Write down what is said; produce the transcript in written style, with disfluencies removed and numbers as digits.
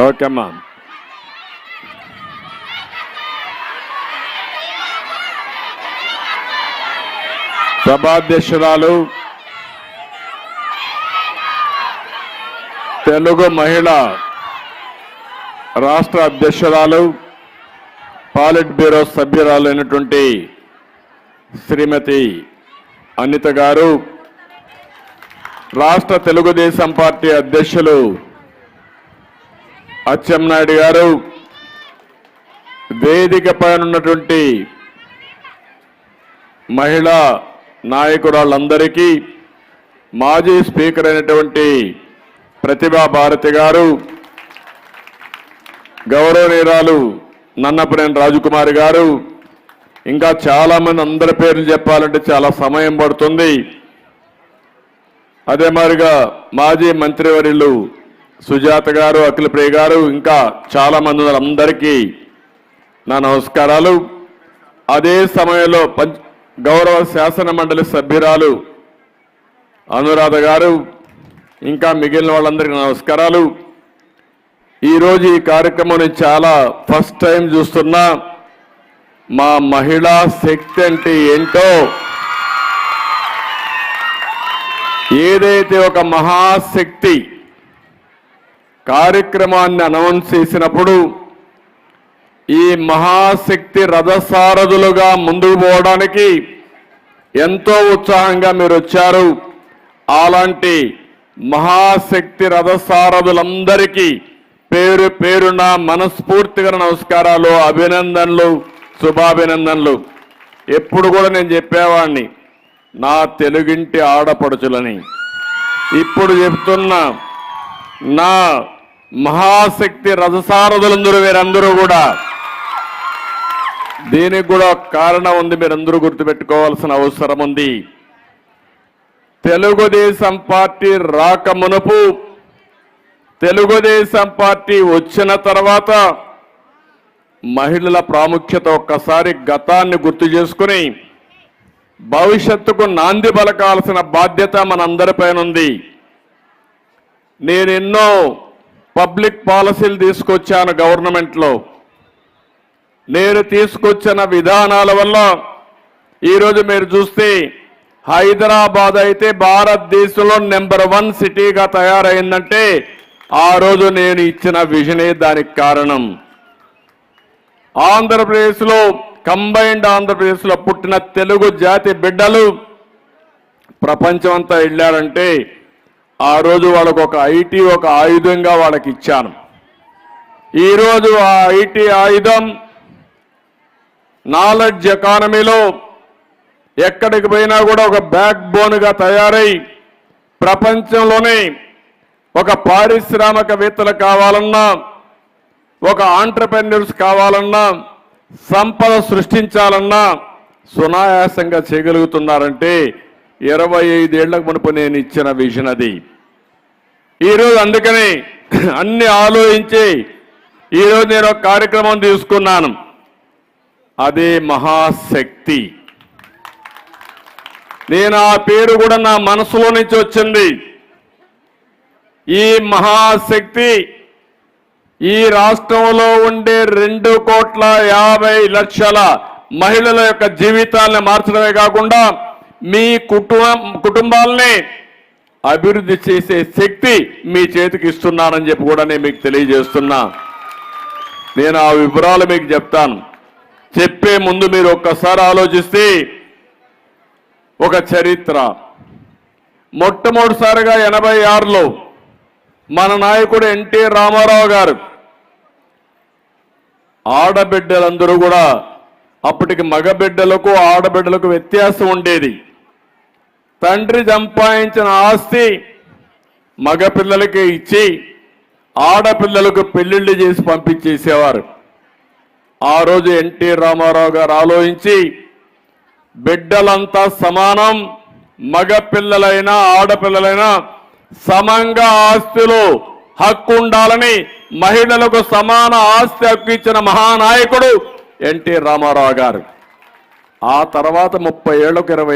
Okay అమ్మా. సభాధ్యక్షురాలు తెలుగు మహిళా రాష్ట్ర అధ్యక్షురాలు పాలిట్ బ్యూరో సభ్యురాలైనటువంటి శ్రీమతి అనిత గారు, రాష్ట్ర తెలుగుదేశం పార్టీ అధ్యక్షులు అచ్చెన్నాయుడు గారు, వేదికపై ఉన్నటువంటి మహిళా నాయకురాళ్ళందరికీ, మాజీ స్పీకర్ అయినటువంటి ప్రతిభా భారతి గారు, గౌరవనీయురాలు నన్నపనేని రాజకుమారి గారు, ఇంకా చాలామంది అందరి పేర్లు చెప్పాలంటే చాలా సమయం పడుతుంది. అదే మాదిరిగా మాజీ మంత్రివర్యులు సుజాత గారు, అఖిలప్రియ గారు, ఇంకా చాలామంది అందరికీ నా నమస్కారాలు. అదే సమయంలో గౌరవ శాసన మండలి సభ్యురాలు అనురాధ గారు, ఇంకా మిగిలిన వాళ్ళందరికీ నమస్కారాలు. ఈరోజు ఈ కార్యక్రమం నేను చాలా ఫస్ట్ టైం చూస్తున్నా. మా మహిళా శక్తి అంటే ఏంటో, ఏదైతే ఒక మహాశక్తి కార్యక్రమాన్ని అనౌన్స్ చేసినప్పుడు ఈ మహాశక్తి రథసారథులుగా ముందుకు పోవడానికి ఎంతో ఉత్సాహంగా మీరు వచ్చారు. అలాంటి మహాశక్తి రథసారథులందరికీ పేరు పేరున మనస్ఫూర్తిగా నమస్కారాలు, అభినందనలు, శుభాభినందనలు. ఎప్పుడు కూడా నేను చెప్పేవాడిని నా తెలుగింటి ఆడపడుచులని. ఇప్పుడు చెప్తున్నా, నా మహాశక్తి రథసారథులందరూ వీరందరూ కూడా. దీనికి కూడా కారణం ఉంది, మీరందరూ గుర్తుపెట్టుకోవాల్సిన అవసరం ఉంది. తెలుగుదేశం పార్టీ రాకమునుపు, తెలుగుదేశం పార్టీ వచ్చిన తర్వాత మహిళల ప్రాముఖ్యత ఒక్కసారి గతాన్ని గుర్తు చేసుకుని భవిష్యత్తుకు నాంది పలకాల్సిన బాధ్యత మనందరిపైన ఉంది. నేను ఎన్నో పబ్లిక్ పాలసీలు తీసుకొచ్చాను గవర్నమెంట్లో. నేను తీసుకొచ్చిన విధానాల వల్ల ఈరోజు మీరు చూస్తే హైదరాబాద్ అయితే భారతదేశంలో నెంబర్ 1 సిటీగా తయారైందంటే ఆ రోజు నేను ఇచ్చిన విజనే దానికి కారణం. ఆంధ్రప్రదేశ్లో, కంబైన్డ్ ఆంధ్రప్రదేశ్లో పుట్టిన తెలుగు జాతి బిడ్డలు ప్రపంచం అంతా వెళ్ళారంటే ఆ రోజు వాళ్ళకు ఒక ఐటీ ఒక ఆయుధంగా వాళ్ళకి ఇచ్చాను. ఈరోజు ఆ ఐటీ ఆయుధం నాలెడ్జ్ ఎకానమీలో ఎక్కడికి పోయినా కూడా ఒక బ్యాక్ బోన్గా తయారై ప్రపంచంలోనే ఒక పారిశ్రామికవేత్తలు కావాలన్నా, ఒక ఆంటర్‌ప్రెన్యూర్స్ కావాలన్నా, సంపద సృష్టించాలన్నా సునాయాసంగా చేయగలుగుతున్నారంటే 25 ఏళ్లకు మునుపు నేను ఇచ్చిన విజన్ అది. ఈరోజు అందుకని అన్ని ఆలోచించి ఈరోజు నేను ఒక కార్యక్రమం తీసుకున్నాను. అదే మహాశక్తి. నేను ఆ పేరు కూడా నా మనసులో నుంచి వచ్చింది. ఈ మహాశక్తి ఈ రాష్ట్రంలో ఉండే 2,50,00,000 మహిళల యొక్క జీవితాలను మార్చడమే కాకుండా మీ కుటుంబాలని అభివృద్ధి చేసే శక్తి మీ చేతికి ఇస్తున్నానని చెప్పి కూడా నేను మీకు తెలియజేస్తున్నా. నేను ఆ వివరాలు మీకు చెప్తాను. చెప్పే ముందు మీరు ఒక్కసారి ఆలోచిస్తే, ఒక చరిత్ర. మొట్టమొదటిసారిగా 86లో మన నాయకుడు ఎన్టీ రామారావు గారు, ఆడబిడ్డలందరూ కూడా, అప్పటికి మగబిడ్డలకు ఆడబిడ్డలకు వ్యత్యాసం ఉండేది. తండ్రి సంపాదించిన ఆస్తి మగపిల్లలకి ఇచ్చి ఆడపిల్లలకు పెళ్లిళ్ళు చేసి పంపించేసేవారు. ఆ రోజు ఎన్టీ రామారావు గారు ఆలోచించి బిడ్డలంతా సమానం, మగపిల్లలైనా ఆడపిల్లలైనా సమంగా ఆస్తిలో హక్కు ఉండాలని, మహిళలకు సమాన ఆస్తి హక్కు ఇచ్చిన మహానాయకుడు ఎన్టీ రామారావు గారు. ఆ తర్వాత 30 ఏళ్లకు 20